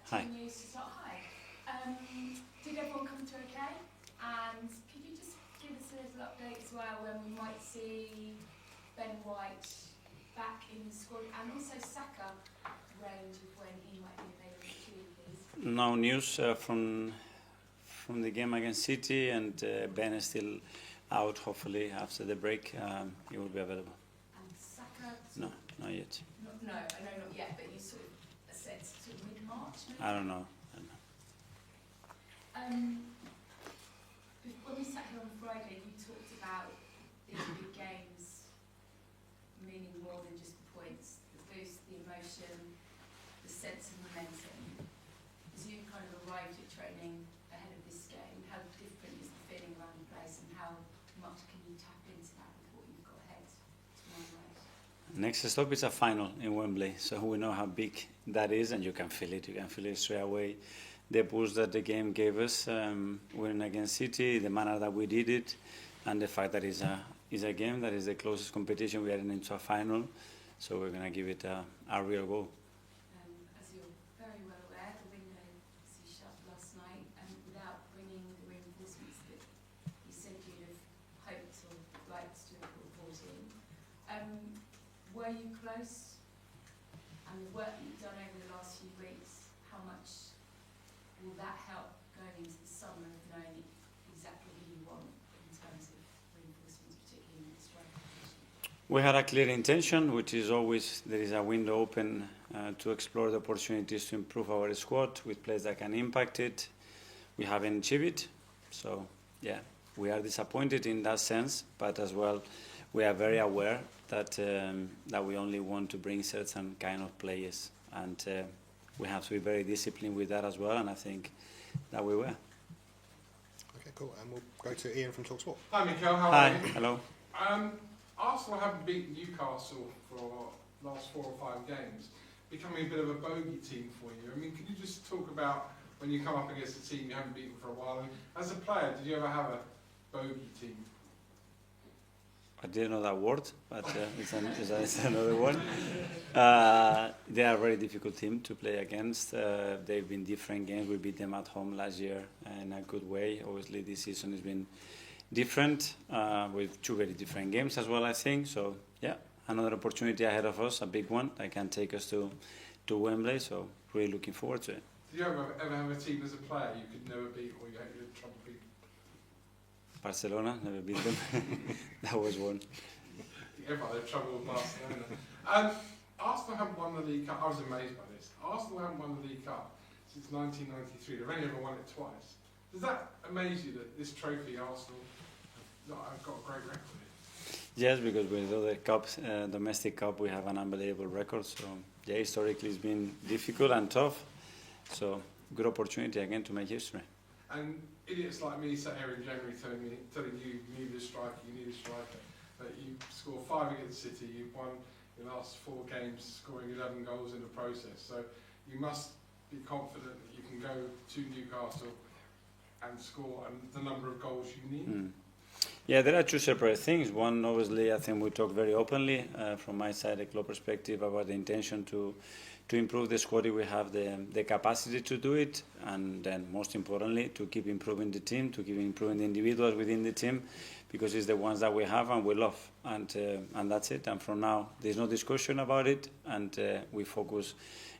Hi. News to start. Hi. Did everyone come through okay? And could you just give us a little update as well when we might see Ben White back in the squad, and also Saka, range of when he might be available to you, please? No news from the game against City, and Ben is still out. Hopefully after the break he will be available. And Saka? No, not yet. No, I know not yet, but you sort of said sort of mid-March maybe? I don't know. When we sat here on Friday, you talked about these big games meaning more than just the points, the boost, the emotion, the sense of momentum. As you kind of arrived at training ahead of this game, how different is the feeling around the place, and how much can you tap into that with what you've got ahead tomorrow night? Next stop is a final in Wembley, so we know how big that is, and you can feel it. You can feel it straight away. The boost that the game gave us, winning against City, the manner that we did it, and the fact that it's a game that is the closest competition we are into a final, so we're going to give it a real go. As you're very well aware, the window was shut last night, and without bringing the reinforcements that you said you'd have hoped or liked to have brought in. Were you close? And the work that you've done over the last few weeks, how much will that help going into the summer of knowing exactly who you want in terms of reinforcements, particularly in the striker position? We had a clear intention, which is always there is a window open to explore the opportunities to improve our squad with players that can impact it. We haven't achieved it, so yeah, we are disappointed in that sense, but as well we are very aware that that we only want to bring certain kind of players, and we have to be very disciplined with that as well, and I think that we were. Okay, cool. And we'll go to Ian from TalkSport. Hi, Mikel. How Hi, are you? hello. Arsenal haven't beaten Newcastle for the last 4 or 5 games, becoming a bit of a bogey team for you. I mean, can you just talk about when you come up against a team you haven't beaten for a while? And as a player, did you ever have a bogey team? I didn't know that word, but it's another one. They are a very difficult team to play against. They've been different games. We beat them at home last year in a good way. Obviously, this season has been different with 2 very different games as well, I think. So, yeah, another opportunity ahead of us, a big one that can take us to Wembley. So, really looking forward to it. Did you ever have a team as a player you could never beat, or you had trouble beating? Barcelona, never beat them. That was one. Everybody had trouble with Barcelona. Arsenal haven't won the League Cup. I was amazed by this. Arsenal haven't won the League Cup since 1993. They've only ever won it twice. Does that amaze you that this trophy, Arsenal, have got a great record in? Yes, because with other cups, domestic cup, we have an unbelievable record. So, yeah, historically it's been difficult and tough. So, good opportunity again to make history. And idiots like me sat here in January telling you need a striker, but you score 5 against City, you've won your last 4 games, scoring 11 goals in the process. So you must be confident that you can go to Newcastle and score the number of goals you need. Yeah, there are 2 separate things. One, obviously, I think we talk very openly from my side, a club perspective, about the intention to improve the squad if we have the capacity to do it, and then most importantly to keep improving the team, to keep improving the individuals within the team, because it's the ones that we have and we love, and that's it. And from now there's no discussion about it, and we focus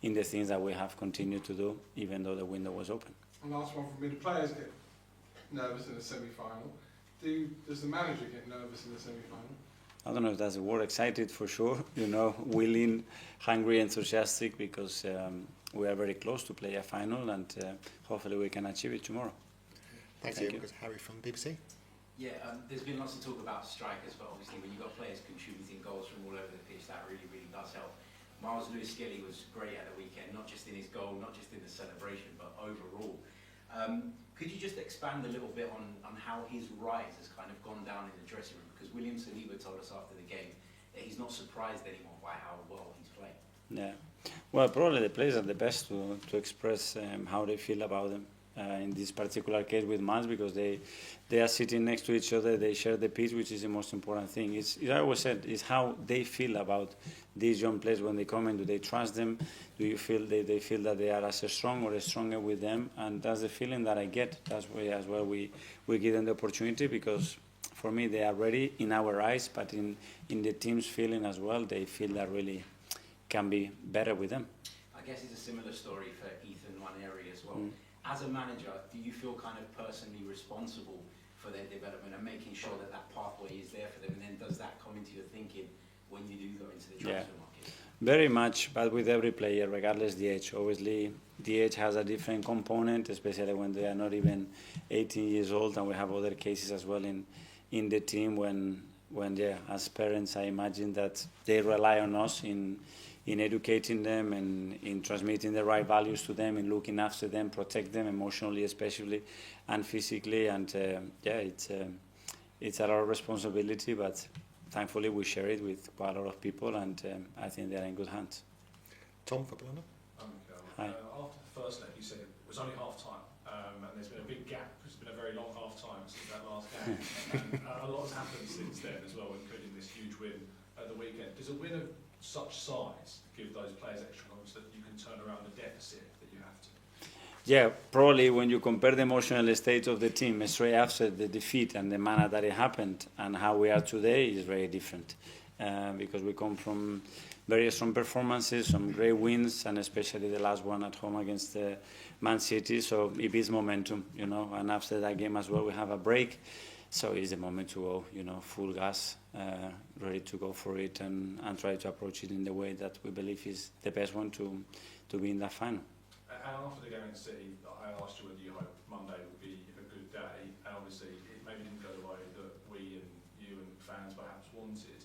in the things that we have continued to do even though the window was open. And last one for me, the players get nervous in the semi-final. Does the manager get nervous in the semi-final? I don't know if that's the word, excited for sure, willing, hungry, enthusiastic, because we are very close to play a final, and hopefully we can achieve it tomorrow. Thank you. Harry from BBC. Yeah, there's been lots of talk about strikers, but obviously when you've got players contributing goals from all over the pitch, that really, really does help. Miles Lewis-Skelly was great at the weekend, not just in his goal, not just in the celebration, but overall. Could you just expand a little bit on how his rise has kind of gone down in the dressing room? Because William Saliba told us after the game that he's not surprised anymore by how well he's playing. Yeah, well, probably the players are the best to express how they feel about them. in this particular case with Miles, because they are sitting next to each other, they share the pitch, which is the most important thing. It's I always said, is how they feel about these young players when they come in. Do they trust them? Do you feel they feel that they are as strong or stronger with them? And that's the feeling that I get. That's why as well we give them the opportunity, because for me they are ready in our eyes, but in the team's feeling as well, they feel that really can be better with them. I guess it's a similar story for Ethan Nwaneri as well. As a manager, do you feel kind of personally responsible for their development and making sure that that pathway is there for them? And then does that come into your thinking when you do go into the transfer market? Very much, but with every player, regardless the age. Obviously, the age has a different component, especially when they are not even 18 years old, and we have other cases as well in the team when as parents, I imagine that they rely on us in educating them and in transmitting the right values to them, in looking after them, protect them emotionally, especially, and physically. And it's a lot of responsibility, but thankfully we share it with quite a lot of people, and I think they are in good hands. Tom for Bologna. Hi. After the first leg, you said it was only half time, and there's been a big gap because it's been a very long half time since that last game. And a lot has happened since then as well, including this huge win at the weekend. Does a win of such size give those players extra confidence that you can turn around the deficit that you have to? Yeah, probably when you compare the emotional state of the team straight after the defeat and the manner that it happened and how we are today is very different, because we come from very strong performances, some great wins, and especially the last one at home against Man City. So it is momentum, and after that game as well, we have a break. So it's the moment to go, full gas, ready to go for it and try to approach it in the way that we believe is the best one to be in that final. And after the game in City, I asked you whether you hope Monday would be a good day, and obviously it maybe didn't go the way that we and you and fans perhaps wanted.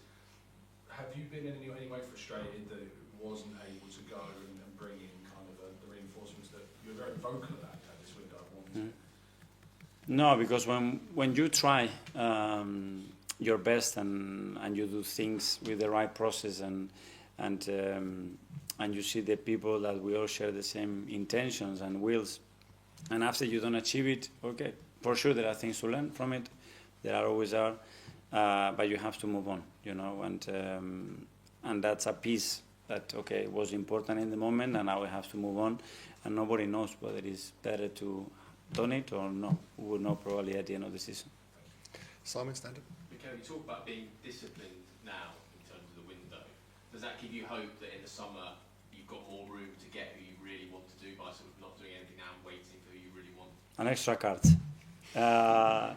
Have you been in any way frustrated that it wasn't able to go and bring in kind of the reinforcements that you were very vocal about this window wanted? No, because when you try your best and you do things with the right process and you see the people that we all share the same intentions and wills, and after you don't achieve it, okay, for sure there are things to learn from it. There always are, but you have to move on, and that's a piece that was important in the moment, and now we have to move on, and nobody knows whether it is better to done it or no. We will know probably at the end of the season. Simon, stand up. Mikel, you talk about being disciplined now in terms of the window. Does that give you hope that in the summer you've got more room to get who you really want to do by sort of not doing anything now and waiting for who you really want? An extra card. I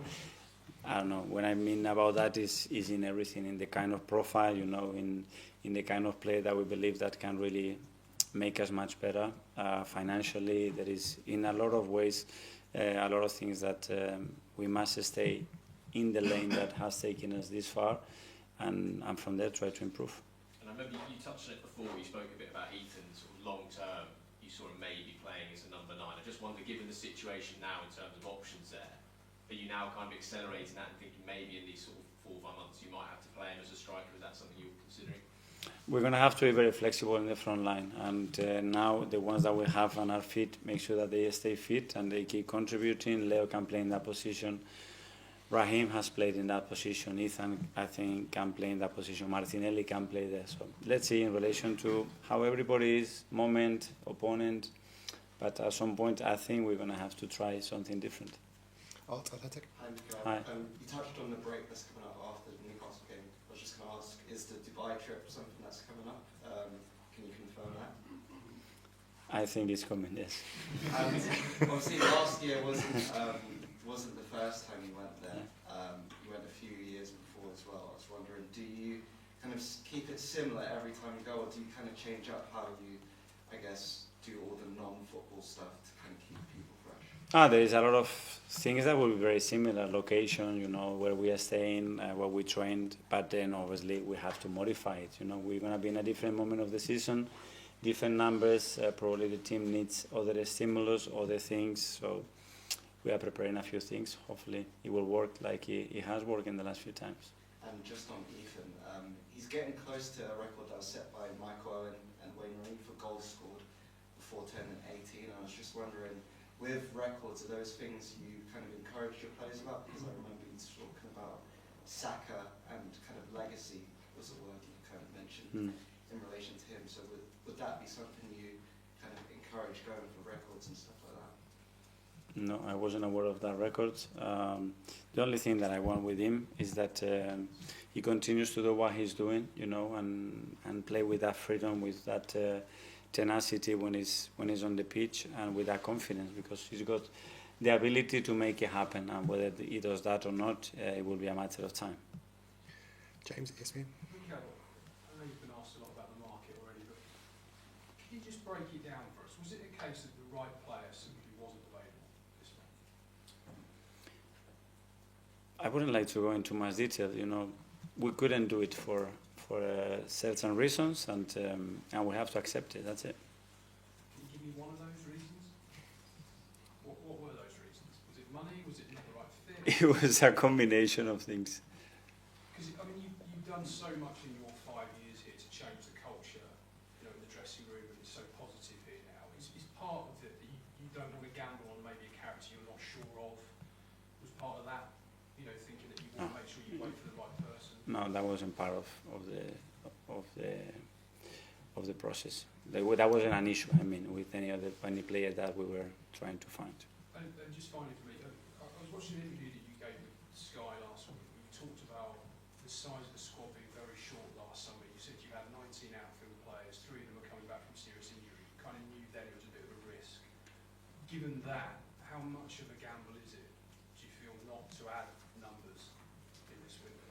don't know. What I mean about that is in everything, in the kind of profile, in the kind of play that we believe that can really make us much better financially. There is, in a lot of ways, a lot of things that we must stay in the lane that has taken us this far, and from there try to improve. And I remember you touched on it before. You spoke a bit about Ethan, sort of long term. You saw him maybe playing as a number 9. I just wonder, given the situation now in terms of options there, are you now kind of accelerating that and thinking maybe in these sort of 4 or 5 months you might have to play him as a striker? Is that something you're considering? We're going to have to be very flexible in the front line, and now the ones that we have on our feet, make sure that they stay fit and they keep contributing. Leo can play in that position. Raheem has played in that position. Ethan, I think, can play in that position. Martinelli can play there. So let's see in relation to how everybody is, moment, opponent. But at some point, I think we're going to have to try something different. Art Athletic. Hi, Mikel. Hi. You touched on the break that's coming up after the Newcastle game. I was just going to ask, is the Dubai trip something that's coming up? Can you confirm that? I think it's coming, yes. And obviously last year wasn't the first time you went there. You went a few years before as well. I was wondering, do you kind of keep it similar every time you go, or do you kind of change up how you, I guess, do all the non-football stuff to kind of keep people fresh? There is a lot of things that will be very similar. Location, where we are staying, where we trained, but then obviously we have to modify it. We're going to be in a different moment of the season, different numbers. Probably the team needs other stimulus, other things. So we are preparing a few things. Hopefully it will work like it has worked in the last few times. And just on Ethan, he's getting close to a record that was set by Michael Owen and Wayne Rooney for goals scored before 10 and 18. I was just wondering, with records, are those things you kind of encourage your players about? Because I remember you talking about Saka and kind of legacy was a word you kind of mentioned in relation to him. So would that be something you kind of encourage going for records and stuff like that? No, I wasn't aware of that record. The only thing that I want with him is that he continues to do what he's doing, you know, and play with that freedom, with that tenacity when he's on the pitch, and with that confidence, because he's got the ability to make it happen. And whether he does that or not, it will be a matter of time. James, yes, me. Mikel, I know you've been asked a lot about the market already, but can you just break it down for us? Was it a case that the right player simply wasn't available this month? I wouldn't like to go into much detail. You know, we couldn't do it for certain reasons, and we have to accept it. That's it. Can you give me one of those reasons? What were those reasons? Was it money? Was it not the right fit? It was a combination of things. Because I mean, you've done so much in your 5 years here to change the culture, you know, in the dressing room, and it's so positive here now. Is part of it that you don't want to gamble on maybe a character you're not sure of? Was part of that, you know, thinking that you want to make sure you wait for the right person? No, that wasn't part of the process. That wasn't an issue. I mean, with any player that we were trying to find. And just finally for me, I was watching an interview that you gave with Sky last week. You talked about the size of the squad being very short last summer. You said you had 19 outfield players, 3 of them are coming back from serious injury. You kind of knew then it was a bit of a risk. Given that, how much of a gamble is it, do you feel, not to add numbers in this window?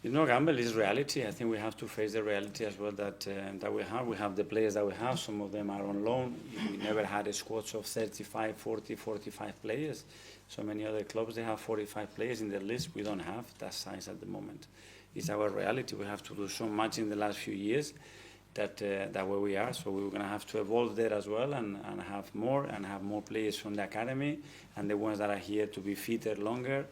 It's no gamble, it's reality. I think we have to face the reality as well that we have. We have the players that we have. Some of them are on loan. We never had a squad of 35, 40, 45 players. So many other clubs, they have 45 players in their list. We don't have that size at the moment. It's our reality. We have to do so much in the last few years that where we are. So we're going to have to evolve there as well and have more players from the academy, and the ones that are here to be fitter longer.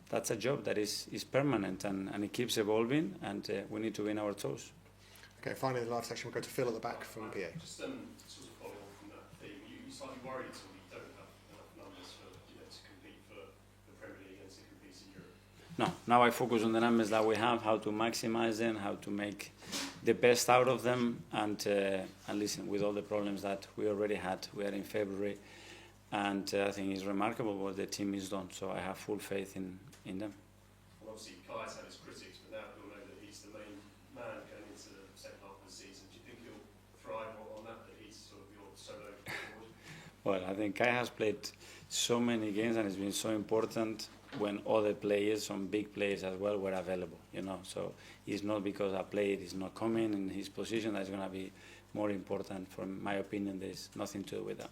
That's a job that is permanent and it keeps evolving, and we need to be in our toes. Okay, finally, the last section, we'll go to Phil at the back from PA. Just sort of following on from that theme, you slightly worried until you don't have enough numbers for, you know, to compete for the Premier League and to compete in Europe? No, now I focus on the numbers that we have, how to maximize them, how to make the best out of them, and listen, with all the problems that we already had, we are in February, and I think it's remarkable what the team has done, so I have full faith in them. Well, obviously, Kai's had his critics, but now we all know that he's the main man going into the second half of the season. Do you think he'll thrive on that he's sort of your solo forward? Well, I think Kai has played so many games and it's been so important when other players, some big players as well, were available, you know. So it's not because a player is not coming in his position that's going to be more important. From my opinion, there's nothing to do with that.